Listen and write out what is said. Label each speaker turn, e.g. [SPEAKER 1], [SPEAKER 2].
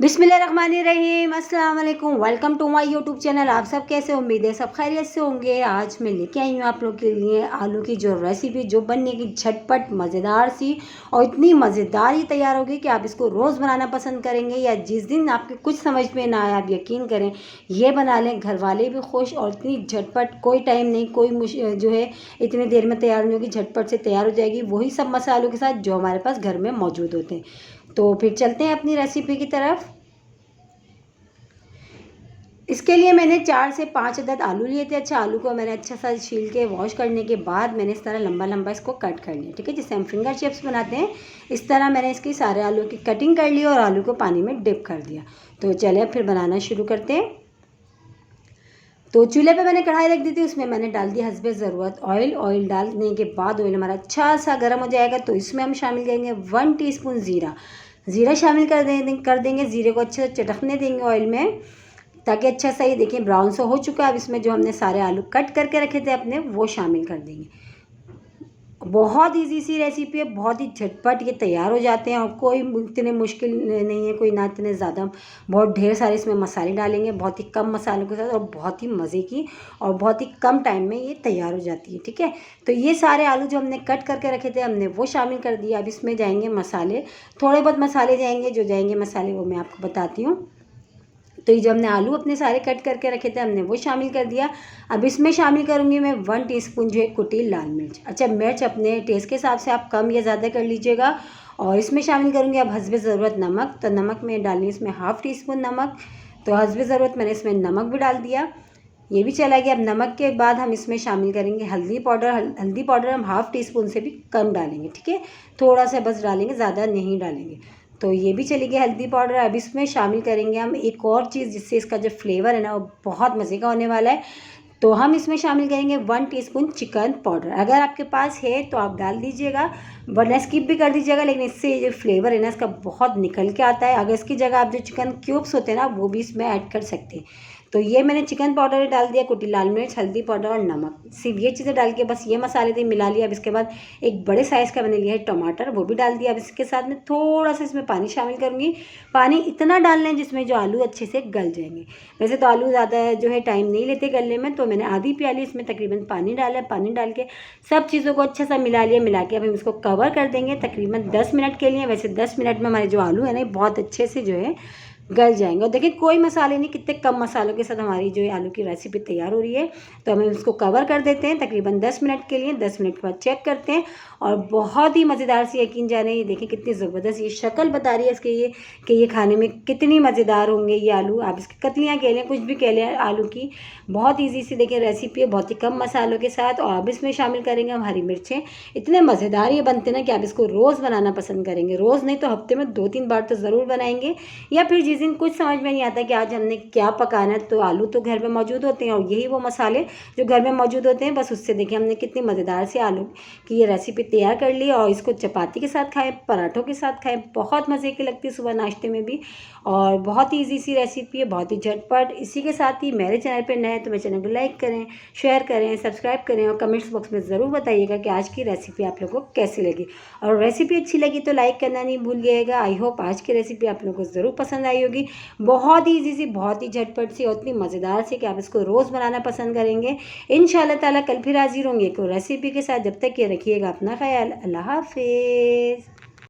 [SPEAKER 1] बिस्मिल्लाहिर्रहमानिर्रहीम, अस्सलाम वालेकुम। Welcome to my YouTube channel. आप सब कैसे, उम्मीद है सब खैरियत से होंगे। आज मैं लेके आई हूँ आप लोग के लिए आलू की जो रेसिपी, जो बनने की झटपट मज़ेदार सी और इतनी मज़ेदार ही तैयार होगी कि आप इसको रोज़ बनाना पसंद करेंगे, या जिस दिन आपके कुछ समझ में ना आए आप यकीन करें ये बना लें, घर वाले भी खुश। और इतनी झटपट, कोई टाइम नहीं, कोई जो है इतनी देर में तैयार नहीं होगी, झटपट से तैयार हो जाएगी, वही सब मसालों के साथ जो हमारे पास घर में मौजूद होते हैं। तो फिर चलते हैं अपनी रेसिपी की तरफ। इसके लिए मैंने 4 से 5 अदद आलू लिए थे। अच्छा, आलू को मैंने अच्छा सा छील के वॉश करने के बाद मैंने इस तरह लंबा लंबा इसको कट कर लिया, ठीक है, जिससे हम फिंगर चिप्स बनाते हैं। इस तरह मैंने इसकी सारे आलू की कटिंग कर ली और आलू को पानी में डिप कर दिया। तो चलिए अब फिर बनाना शुरू करते हैं। तो चूल्हे पे मैंने कढ़ाई रख दी थी, उसमें मैंने डाल दिया हस्बे ज़रूरत ऑयल। ऑयल डालने के बाद ऑयल हमारा अच्छा सा गर्म हो जाएगा तो इसमें हम शामिल करेंगे 1 टीस्पून ज़ीरा। ज़ीरा शामिल कर देंगे। ज़ीरे को अच्छे से चटकने देंगे ऑयल में, ताकि अच्छा सा ये देखिए ब्राउन सा हो चुका है। अब इसमें जो हमने सारे आलू कट करके रखे थे अपने, वो शामिल कर देंगे। बहुत इजी सी रेसिपी है, बहुत ही झटपट ये तैयार हो जाते हैं और कोई इतने मुश्किल नहीं है, कोई ना इतने ज़्यादा। बहुत ढेर सारे इसमें मसाले डालेंगे, बहुत ही कम मसालों के साथ, और बहुत ही मज़े की और बहुत ही कम टाइम में ये तैयार हो जाती है, ठीक है। तो ये सारे आलू जो हमने कट करके रखे थे हमने वो शामिल कर दिया। अब इसमें जाएंगे मसाले, थोड़े बहुत मसाले जाएंगे। जो जाएंगे मसाले वो मैं आपको बताती हूँ। तो ये जो हमने आलू अपने सारे कट करके रखे थे हमने वो शामिल कर दिया। अब इसमें शामिल करूँगी मैं 1 टीस्पून जो है कुटी लाल मिर्च। अच्छा, मिर्च अपने टेस्ट के हिसाब से आप कम या ज़्यादा कर लीजिएगा। और इसमें शामिल करूँगी अब हस्बे ज़रूरत नमक। तो नमक में डालनी इसमें 1/2 टीस्पून नमक। तो हस्बे ज़रूरत मैंने इसमें नमक भी डाल दिया, ये भी चला गया। अब नमक के बाद हम इसमें शामिल करेंगे हल्दी पाउडर। हल्दी पाउडर हम 1/2 टीस्पून से भी कम डालेंगे, ठीक है, थोड़ा सा बस डालेंगे, ज़्यादा नहीं डालेंगे। तो ये भी चली गई हल्दी पाउडर। अब इसमें शामिल करेंगे हम एक और चीज़, जिससे इसका जो फ्लेवर है ना वो बहुत मज़े का होने वाला है। तो हम इसमें शामिल करेंगे 1 टीस्पून चिकन पाउडर। अगर आपके पास है तो आप डाल दीजिएगा, वरना स्किप भी कर दीजिएगा, लेकिन इससे जो फ्लेवर है ना इसका बहुत निकल के आता है। अगर इसकी जगह आप जो चिकन क्यूब्स होते हैं ना वो भी इसमें ऐड कर सकते हैं। तो ये मैंने चिकन पाउडर डाल दिया, कुटी लाल मिर्च, हल्दी पाउडर और नमक, सिर्फ ये चीज़ें डाल के बस ये मसाले थे मिला लिया। अब इसके बाद एक बड़े साइज़ का मैंने लिया है टमाटर, वो भी डाल दिया। अब इसके साथ में थोड़ा सा इसमें पानी शामिल करूँगी। पानी इतना डालना है जिसमें जो आलू अच्छे से गल जाएंगे। वैसे तो आलू ज़्यादा जो है टाइम नहीं लेते गलने में, तो मैंने आधी प्याली इसमें तकरीबन पानी डाला है। पानी डाल के सब चीज़ों को अच्छा सा मिला लिया। मिला के अब हम इसको कवर कर देंगे तकरीबन 10 मिनट के लिए। वैसे 10 मिनट में हमारे जो आलू है ना बहुत अच्छे से जो है गल जाएंगे। और देखिए कोई मसाले नहीं, कितने कम मसालों के साथ हमारी जो है आलू की रेसिपी तैयार हो रही है। तो हम इसको कवर कर देते हैं तकरीबन 10 मिनट के लिए। 10 मिनट के बाद चेक करते हैं और बहुत ही मज़ेदार सी, यकीन जाने, ये देखिए कितनी ज़बरदस्त ये शक्ल बता रही है इसके, ये कि ये खाने में कितनी मज़ेदार होंगे ये आलू। आप इसकी कतलियाँ कह लें, कुछ भी कह लें आलू की। बहुत ईजी सी देखिए रेसिपी है, बहुत ही कम मसालों के साथ। और अब इसमें शामिल करेंगे हम हरी मिर्चें। इतने मज़ेदार ये बनते ना कि आप इसको रोज़ बनाना पसंद करेंगे। रोज़ नहीं तो हफ्ते में 2-3 बार तो ज़रूर बनाएंगे। या फिर जिस दिन कुछ समझ में नहीं आता कि आज हमने क्या पकाना है, तो आलू तो घर में मौजूद होते हैं और यही वो मसाले जो घर में मौजूद होते हैं, बस उससे देखिए हमने कितनी मज़ेदार से आलू की ये रेसिपी तैयार कर ली। और इसको चपाती के साथ खाएं, पराठों के साथ खाएं, बहुत मज़े की लगती है सुबह नाश्ते में भी। और बहुत ही ईजी सी रेसिपी है, बहुत ही झटपट। इसी के साथ ही मेरे चैनल पर नए तो मेरे चैनल को लाइक करें, शेयर करें, सब्सक्राइब करें और कमेंट्स बॉक्स में ज़रूर बताइएगा कि आज की रेसिपी आप लोगों को कैसी लगी। और रेसिपी अच्छी लगी तो लाइक करना नहीं भूलिएगा। आई होप आज की रेसिपी आप लोगों को ज़रूर पसंद आई होगी। बहुत ही ईजी सी, बहुत ही झटपट सी और इतनी मज़ेदार सी कि आप इसको रोज़ बनाना पसंद करेंगे। इंशाल्लाह ताला कल फिर हाजिर होंगे एक और रेसिपी के साथ। जब तक ये रखिएगा अपना ख्याल। अल्लाह हाफिज़।